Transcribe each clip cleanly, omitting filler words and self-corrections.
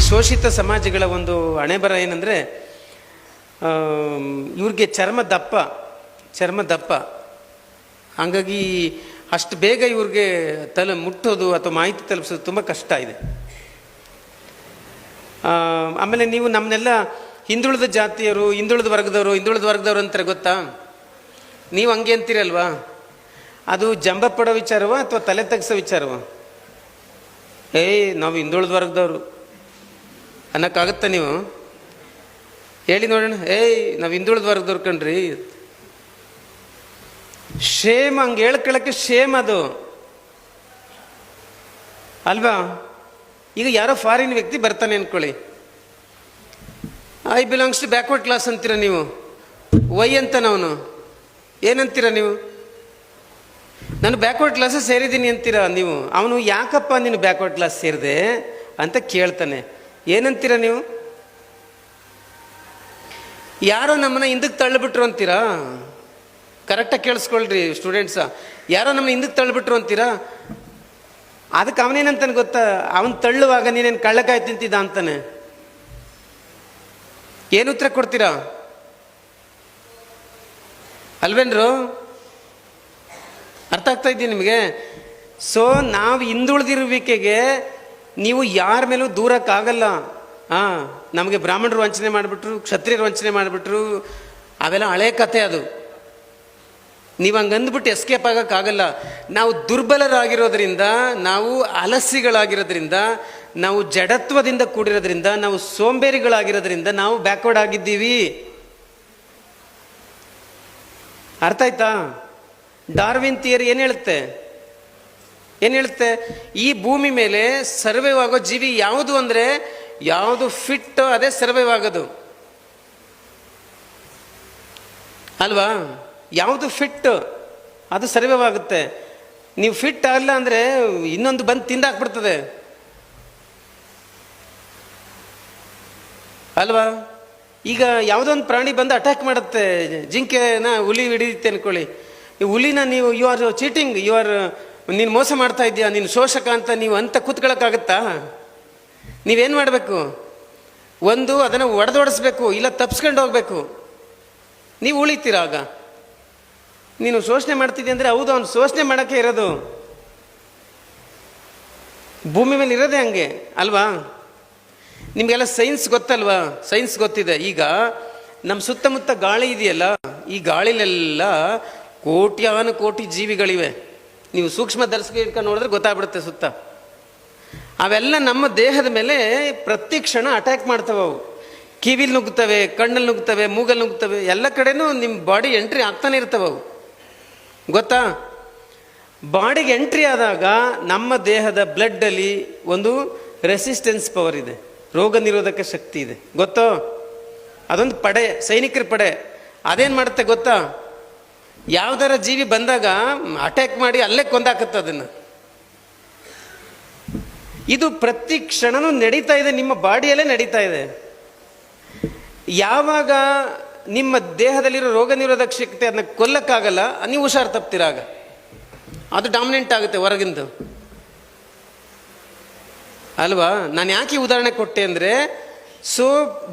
ಶೋಷಿತ ಸಮಾಜಗಳ ಒಂದು ಹಣೆಬರ ಏನಂದರೆ, ಇವ್ರಿಗೆ ಚರ್ಮ ದಪ್ಪ, ಹಾಗಾಗಿ ಅಷ್ಟು ಬೇಗ ಇವ್ರಿಗೆ ಮುಟ್ಟೋದು ಅಥವಾ ಮಾಹಿತಿ ತಲುಪಿಸೋದು ತುಂಬ ಕಷ್ಟ ಇದೆ. ಆಮೇಲೆ ನೀವು ನಮ್ಮನ್ನೆಲ್ಲ ಹಿಂದುಳಿದ ಜಾತಿಯರು, ಹಿಂದುಳಿದ ವರ್ಗದವರು ಅಂತಾರೆ ಗೊತ್ತಾ? ನೀವು ಹಂಗೆ ಅಂತೀರಲ್ವಾ? ಅದು ಜಂಬ ಪಡೋ ವಿಚಾರವ ಅಥವಾ ತಲೆ ತಗ್ಸೋ ವಿಚಾರವ? ನಾವು ಹಿಂದುಳಿದ ವರ್ಗದವರು ಅನ್ನೋಕ್ಕಾಗತ್ತಾ? ನೀವು ಹೇಳಿ ನೋಡೋಣ. ನಾವು ಹಿಂದುಳಿದ ವರ್ಗದವ್ರು ಕಣ್ರಿ. ಶೇಮ್, ಹಂಗೆ ಹೇಳ್ಕೊಳ್ಳೋಕ್ಕೆ ಶೇಮ್ ಅದು ಅಲ್ವಾ? ಈಗ ಯಾರೋ ಫಾರಿನ್ ವ್ಯಕ್ತಿ ಬರ್ತಾನೆ ಅಂದ್ಕೊಳ್ಳಿ, I belongs to backward class ಅಂತೀರ ನೀವು. ವೈ ಅಂತ ಅವನು ಏನಂತೀರ ನೀವು? ನಾನು ಬ್ಯಾಕ್ವರ್ಡ್ ಕ್ಲಾಸ್ ಸೇರಿದ್ದೀನಿ ಅಂತೀರ ನೀವು. ಅವನು ಯಾಕಪ್ಪ ನೀನು ಬ್ಯಾಕ್ವರ್ಡ್ ಕ್ಲಾಸ್ ಸೇರಿದೆ ಅಂತ ಕೇಳ್ತಾನೆ, ಏನಂತೀರ ನೀವು? ಯಾರೋ ನಮ್ಮನ್ನ ಹಿಂದಕ್ಕೆ ತಳ್ಳಿಬಿಟ್ರು ಅಂತೀರಾ? ಕರೆಕ್ಟಾಗಿ ಕೇಳಿಸ್ಕೊಳ್ರಿ ಸ್ಟೂಡೆಂಟ್ಸ, ಯಾರೋ ನಮ್ಮನ್ನ ಹಿಂದಕ್ಕೆ ತಳ್ಳಿಬಿಟ್ರು ಅಂತೀರಾ? ಅದಕ್ಕೆ ಅವನೇನಂತಾನೆ ಗೊತ್ತಾ? ಅವನು ತಳ್ಳುವಾಗ ನೀನೇನು ಕಳ್ಳಕಾಯಿ ತಿಂತಿದ್ದ ಅಂತಾನೆ. ಏನು ಉತ್ತರ ಕೊಡ್ತೀರಾ? ಅಲ್ವೇನ್ರು? ಅರ್ಥ ಆಗ್ತಾ ಇದ್ದೀನಿ ನಿಮಗೆ? ಸೊ ನಾವು ಹಿಂದುಳಿದಿರುವಿಕೆಗೆ ನೀವು ಯಾರ ಮೇಲೂ ದೂರಕ್ಕಾಗಲ್ಲ. ನಮಗೆ ಬ್ರಾಹ್ಮಣರು ವಂಚನೆ ಮಾಡಿಬಿಟ್ರು, ಕ್ಷತ್ರಿಯರು ವಂಚನೆ ಮಾಡಿಬಿಟ್ರು, ಅವೆಲ್ಲ ಹಳೆ ಕಥೆ. ಅದು ನೀವು ಹಂಗಂದ್ಬಿಟ್ಟು ಎಸ್ಕೇಪ್ ಆಗೋಕ್ಕಾಗಲ್ಲ. ನಾವು ದುರ್ಬಲರಾಗಿರೋದ್ರಿಂದ, ನಾವು ಅಲಸಿಗಳಾಗಿರೋದ್ರಿಂದ, ನಾವು ಜಡತ್ವದಿಂದ ಕೂಡಿರೋದ್ರಿಂದ, ನಾವು ಸೋಂಬೇರಿಗಳಾಗಿರೋದ್ರಿಂದ ನಾವು ಬ್ಯಾಕ್ವರ್ಡ್ ಆಗಿದ್ದೀವಿ. ಅರ್ಥ ಆಯ್ತಾ? ಡಾರ್ವಿನ್ ಥಿಯರಿ ಏನು ಹೇಳುತ್ತೆ? ಈ ಭೂಮಿ ಮೇಲೆ ಸರ್ವೈವ್ ಆಗೋ ಜೀವಿ ಯಾವುದು ಅಂದರೆ, ಯಾವುದು ಫಿಟ್ ಅದೇ ಸರ್ವೈವ್ ಆಗೋದು ಅಲ್ವಾ? ಯಾವುದು ಫಿಟ್ ಅದು ಸರ್ವೈವ್ ಆಗುತ್ತೆ. ನೀವು ಫಿಟ್ ಆಗಲ್ಲ ಅಂದರೆ ಇನ್ನೊಂದು ಬಂದು ತಿಂದಾಕ್ಬಿಡ್ತದೆ ಅಲ್ವಾ? ಈಗ ಯಾವುದೋ ಒಂದು ಪ್ರಾಣಿ ಬಂದು ಅಟ್ಯಾಕ್ ಮಾಡುತ್ತೆ, ಜಿಂಕೆನ ಹುಲಿ ಹಿಡಿಯುತ್ತೆ ಅನ್ಕೊಳ್ಳಿ. ಈ ಹುಲಿನ ನೀವು ಯು ಆರ್ ಚೀಟಿಂಗ್, ನೀನು ಮೋಸ ಮಾಡ್ತಾ ಇದೆಯಾ, ನೀನು ಶೋಷಕ ಅಂತ ನೀವು ಅಂತ ಕೂತ್ಕೊಳ್ಳೋಕ್ಕಾಗತ್ತಾ? ನೀವೇನು ಮಾಡಬೇಕು? ಒಂದು ಅದನ್ನು ಒಡೆದೊಡಿಸ್ಬೇಕು, ಇಲ್ಲ ತಪ್ಸ್ಕೊಂಡು ಹೋಗ್ಬೇಕು. ನೀವು ಉಳಿತೀರ. ಆಗ ನೀನು ಶೋಷಣೆ ಮಾಡ್ತಿದ್ದೆ ಅಂದರೆ ಹೌದು, ಅವನು ಶೋಷಣೆ ಮಾಡೋಕ್ಕೆ ಇರೋದು, ಭೂಮಿ ಮೇಲೆ ಇರೋದೇ ಹಂಗೆ ಅಲ್ವಾ? ನಿಮಗೆಲ್ಲ ಸೈನ್ಸ್ ಗೊತ್ತಲ್ವಾ? ಸೈನ್ಸ್ ಗೊತ್ತಿದೆ. ಈಗ ನಮ್ಮ ಸುತ್ತಮುತ್ತ ಗಾಳಿ ಇದೆಯಲ್ಲ, ಈ ಗಾಳಿಲೆಲ್ಲ ಕೋಟ್ಯಾನು ಕೋಟಿ ಜೀವಿಗಳಿವೆ. ನೀವು ಸೂಕ್ಷ್ಮ ದರ್ಶಕ ಇಟ್ಕೊಂಡು ನೋಡಿದ್ರೆ ಗೊತ್ತಾಗ್ಬಿಡುತ್ತೆ ಸುತ್ತ. ಅವೆಲ್ಲ ನಮ್ಮ ದೇಹದ ಮೇಲೆ ಪ್ರತಿ ಕ್ಷಣ ಅಟ್ಯಾಕ್ ಮಾಡ್ತವೆ. ಅವು ಕಿವಿಲಿ ನುಗ್ತವೆ, ಕಣ್ಣಲ್ಲಿ ನುಗ್ತವೆ, ಮೂಗಲ್ಲಿ ನುಗ್ತವೆ, ಎಲ್ಲ ಕಡೆನೂ ನಿಮ್ಮ ಬಾಡಿ ಎಂಟ್ರಿ ಆಗ್ತಾನೆ ಇರ್ತವೆ. ಅವು ಗೊತ್ತಾ? ಬಾಡಿಗೆ ಎಂಟ್ರಿ ಆದಾಗ ನಮ್ಮ ದೇಹದ ಬ್ಲಡ್ಡಲ್ಲಿ ಒಂದು ರೆಸಿಸ್ಟೆನ್ಸ್ ಪವರ್ ಇದೆ, ರೋಗ ನಿರೋಧಕ ಶಕ್ತಿ ಇದೆ. ಗೊತ್ತೋ? ಅದೊಂದು ಪಡೆ, ಸೈನಿಕರ ಪಡೆ. ಅದೇನು ಮಾಡುತ್ತೆ ಗೊತ್ತಾ? ಯಾವ್ದಾರ ಜೀವಿ ಬಂದಾಗ ಅಟ್ಯಾಕ್ ಮಾಡಿ ಅಲ್ಲೇ ಕೊಂದಾಕತ್ತೆ ಅದನ್ನು. ಇದು ಪ್ರತಿ ಕ್ಷಣನೂ ನಡೀತಾ ಇದೆ, ನಿಮ್ಮ ಬಾಡಿಯಲ್ಲೇ ನಡೀತಾ ಇದೆ. ಯಾವಾಗ ನಿಮ್ಮ ದೇಹದಲ್ಲಿರೋ ರೋಗ ನಿರೋಧಕ ಶಕ್ತಿ ಅದನ್ನ ಕೊಲ್ಲಕ್ಕಾಗಲ್ಲ, ನೀವು ಹುಷಾರು ತಪ್ತೀರಾಗ ಅದು ಡಾಮಿನೆಂಟ್ ಆಗುತ್ತೆ ಹೊರಗಿಂದು ಅಲ್ವಾ? ನಾನು ಯಾಕೆ ಉದಾಹರಣೆ ಕೊಟ್ಟೆ ಅಂದರೆ, ಸೊ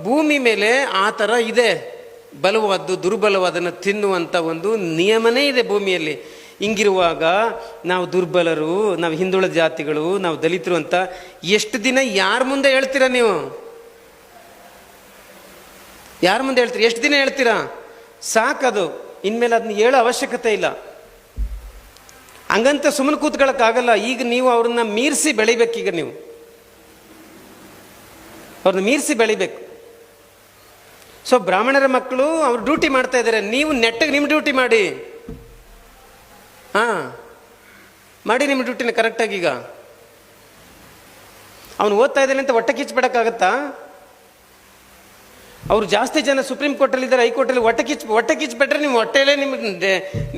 ಭೂಮಿ ಮೇಲೆ ಆ ಥರ ಇದೆ, ಬಲವಾದ್ದು ದುರ್ಬಲವಾದನ್ನು ತಿನ್ನುವಂಥ ಒಂದು ನಿಯಮನೇ ಇದೆ ಭೂಮಿಯಲ್ಲಿ. ಹಿಂಗಿರುವಾಗ ನಾವು ದುರ್ಬಲರು, ನಾವು ಹಿಂದುಳಿದ ಜಾತಿಗಳು, ನಾವು ದಲಿತರು ಅಂತ ಎಷ್ಟು ದಿನ ಯಾರ ಮುಂದೆ ಹೇಳ್ತೀರಾ? ನೀವು ಯಾರ ಮುಂದೆ ಹೇಳ್ತೀರಾ? ಎಷ್ಟು ದಿನ ಹೇಳ್ತೀರಾ? ಸಾಕದು, ಇನ್ಮೇಲೆ ಅದನ್ನ ಹೇಳೋ ಅವಶ್ಯಕತೆ ಇಲ್ಲ. ಹಂಗಂತ ಸುಮ್ಮನೆ ಕೂತ್ಕೊಳ್ಳೋಕ್ಕಾಗಲ್ಲ. ಈಗ ನೀವು ಅವ್ರನ್ನ ಮೀರಿಸಿ ಬೆಳಿಬೇಕು. ಈಗ ನೀವು ಅವ್ರನ್ನ ಮೀರಿಸಿ ಬೆಳಿಬೇಕು. ಸೊ ಬ್ರಾಹ್ಮಣರ ಮಕ್ಕಳು ಅವ್ರು ಡ್ಯೂಟಿ ಮಾಡ್ತಾ ಇದ್ದಾರೆ, ನೀವು ನೆಟ್ಟಗೆ ನಿಮ್ಮ ಡ್ಯೂಟಿ ಮಾಡಿ. ಮಾಡಿ ನಿಮ್ಮ ಡ್ಯೂಟಿನ ಕರೆಕ್ಟಾಗಿ. ಈಗ ಅವನು ಓದ್ತಾ ಇದ್ದಾನೆ ಅಂತ ಹೊಟ್ಟೆ ಕಿಚ್ಬಿಡಕ್ಕಾಗತ್ತಾ? ಅವರು ಜಾಸ್ತಿ ಜನ ಸುಪ್ರೀಂ ಕೋರ್ಟಲ್ಲಿದ್ದಾರೆ, ಹೈಕೋರ್ಟಲ್ಲಿ ಹೊಟ್ಟೆ ಕಿಚ್ಬಿಟ್ರೆ ನಿಮ್ಮ ಹೊಟ್ಟೆಲೇ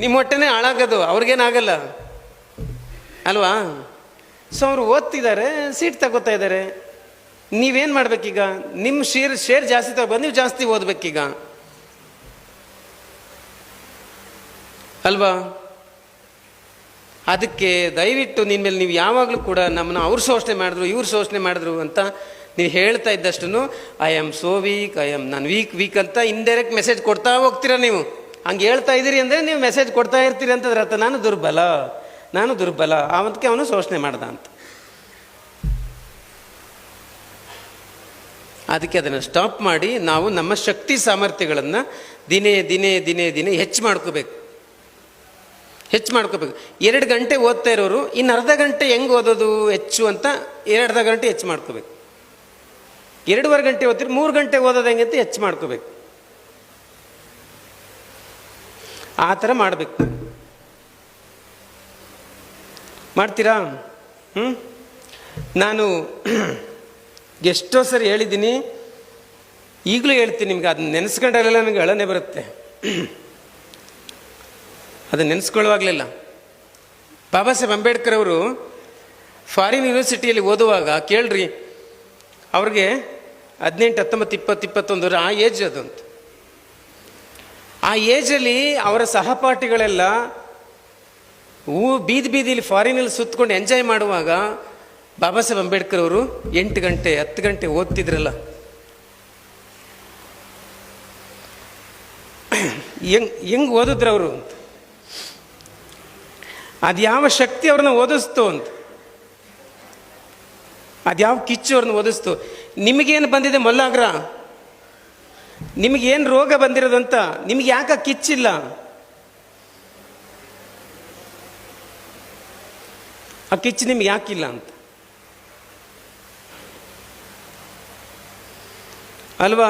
ನಿಮ್ಮ ಹೊಟ್ಟೆನೇ ಹಾಳಾಗೋದು, ಅವ್ರಿಗೇನಾಗಲ್ಲ ಅಲ್ವಾ? ಸೊ ಅವರು ಓದ್ತಿದ್ದಾರೆ, ಸೀಟ್ ತಗೋತಾ ಇದ್ದಾರೆ. ನೀವೇನು ಮಾಡ್ಬೇಕೀಗ? ನಿಮ್ಮ ಶೇರ್ ಜಾಸ್ತಿ ತಗೊಬಂದು ನೀವು ಜಾಸ್ತಿ ಓದ್ಬೇಕೀಗ ಅಲ್ವಾ? ಅದಕ್ಕೆ ದಯವಿಟ್ಟು ನಿನ್ನ ಮೇಲೆ ನೀವು ಯಾವಾಗಲೂ ಕೂಡ ನಮ್ಮನ್ನು ಅವ್ರು ಶೋಷಣೆ ಮಾಡಿದ್ರು ಇವ್ರು ಶೋಷಣೆ ಮಾಡಿದ್ರು ಅಂತ ನೀವು ಹೇಳ್ತಾ ಇದ್ದಷ್ಟು ಐ ಆಮ್ ಸೋ ವೀಕ್, ನಾನು ವೀಕ್ ಅಂತ ಇಂಡೈರೆಕ್ಟ್ ಮೆಸೇಜ್ ಕೊಡ್ತಾ ಹೋಗ್ತೀರಾ. ನೀವು ಹಂಗೆ ಹೇಳ್ತಾ ಇದ್ದೀರಿ ಅಂದರೆ ನೀವು ಮೆಸೇಜ್ ಕೊಡ್ತಾ ಇರ್ತೀರಿ ಅಂತದ್ರ ಅರ್ಥ ನಾನು ದುರ್ಬಲ ಅವತ್ತಕ್ಕೆ ಅವನು ಶೋಷಣೆ ಮಾಡ್ದ ಅಂತ. ಅದಕ್ಕೆ ಅದನ್ನು ಸ್ಟಾಪ್ ಮಾಡಿ ನಾವು ನಮ್ಮ ಶಕ್ತಿ ಸಾಮರ್ಥ್ಯಗಳನ್ನು ದಿನೇ ಹೆಚ್ಚು ಮಾಡ್ಕೋಬೇಕು. 2 ಗಂಟೆ ಓದ್ತಾ ಇರೋರು ಇನ್ನು ಅರ್ಧ ಗಂಟೆ ಹೆಂಗೆ ಓದೋದು ಹೆಚ್ಚು ಅಂತ ಅರ್ಧ ಗಂಟೆ ಹೆಚ್ಚು ಮಾಡ್ಕೋಬೇಕು. 2.5 ಗಂಟೆ ಓದ್ತೀರಿ 3 ಗಂಟೆ ಓದೋದು ಹೆಂಗೆ ಅಂತ ಹೆಚ್ಚು ಮಾಡ್ಕೋಬೇಕು. ಆ ಥರ ಮಾಡಬೇಕು. ಮಾಡ್ತೀರಾ? ನಾನು ಎಷ್ಟೋ ಸರಿ ಹೇಳಿದ್ದೀನಿ, ಈಗಲೂ ಹೇಳ್ತೀನಿ ನಿಮ್ಗೆ. ಅದನ್ನ ನೆನೆಸ್ಕೊಂಡಾಗಲೆಲ್ಲ ನನಗೆ ಅಳನೆ ಬರುತ್ತೆ. ಅದನ್ನು ನೆನೆಸ್ಕೊಳ್ಳುವಾಗಲೆಲ್ಲ ಬಾಬಾ ಸಾಹೇಬ್ ಅಂಬೇಡ್ಕರ್ ಅವರು ಫಾರಿನ್ ಯೂನಿವರ್ಸಿಟಿಯಲ್ಲಿ ಓದುವಾಗ ಕೇಳ್ರಿ, ಅವ್ರಿಗೆ 18, 19, 20, 21 ಆ ಏಜ್ ಅದು ಅಂತ. ಆ ಏಜಲ್ಲಿ ಅವರ ಸಹಪಾಠಿಗಳೆಲ್ಲ ಬೀದಿಲಿ ಫಾರಿನಲ್ಲಿ ಸುತ್ತಕೊಂಡು ಎಂಜಾಯ್ ಮಾಡುವಾಗ ಬಾಬಾ ಸಾಹೇಬ್ ಅಂಬೇಡ್ಕರ್ ಅವರು 8 ಗಂಟೆ 10 ಗಂಟೆ ಓದ್ತಿದ್ರಲ್ಲ. ಹೆಂಗೆ ಓದಿದ್ರು ಅವರು ಅಂತ, ಅದ್ಯಾವ ಶಕ್ತಿ ಅವ್ರನ್ನ ಓದಿಸ್ತು ಅಂತ, ಅದ್ಯಾವ ಕಿಚ್ಚು ಅವ್ರನ್ನ ಓದಿಸ್ತು. ನಿಮಗೇನು ಬಂದಿದೆ ಮೊಲ್ಲಾಗ್ರ, ನಿಮಗೇನು ರೋಗ ಬಂದಿರೋದಂತ ನಿಮ್ಗೆ ಯಾಕೆ ಕಿಚ್ಚಿಲ್ಲ? ಆ ಕಿಚ್ಚು ನಿಮ್ಗೆ ಯಾಕಿಲ್ಲ ಅಂತ ಅಲ್ವಾ?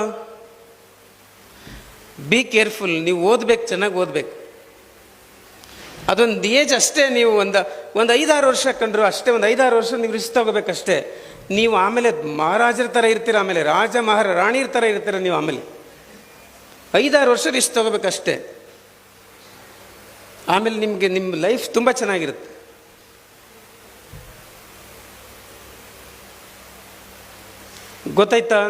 Be careful. ನೀವು ಓದ್ಬೇಕು, ಚೆನ್ನಾಗಿ ಓದ್ಬೇಕು. ಅದೊಂದು ಏಜ್ ಅಷ್ಟೇ. ನೀವು ಒಂದು 5-6 ವರ್ಷ ಕಂಡ್ರು ಅಷ್ಟೇ. ಒಂದು 5-6 ವರ್ಷ ನೀವು ರಿಸ್ಕ್ ತಗೋಬೇಕಷ್ಟೇ. ನೀವು ಆಮೇಲೆ ಮಹಾರಾಜರ ಥರ ಇರ್ತೀರ, ಆಮೇಲೆ ರಾಣಿಯರ ಥರ ಇರ್ತೀರ. ನೀವು ಆಮೇಲೆ 5-6 ವರ್ಷ ರಿಸ್ಕ್ ತಗೋಬೇಕಷ್ಟೇ. ಆಮೇಲೆ ನಿಮಗೆ ನಿಮ್ಮ ಲೈಫ್ ತುಂಬ ಚೆನ್ನಾಗಿರುತ್ತೆ. ಗೊತ್ತಾಯ್ತಾ?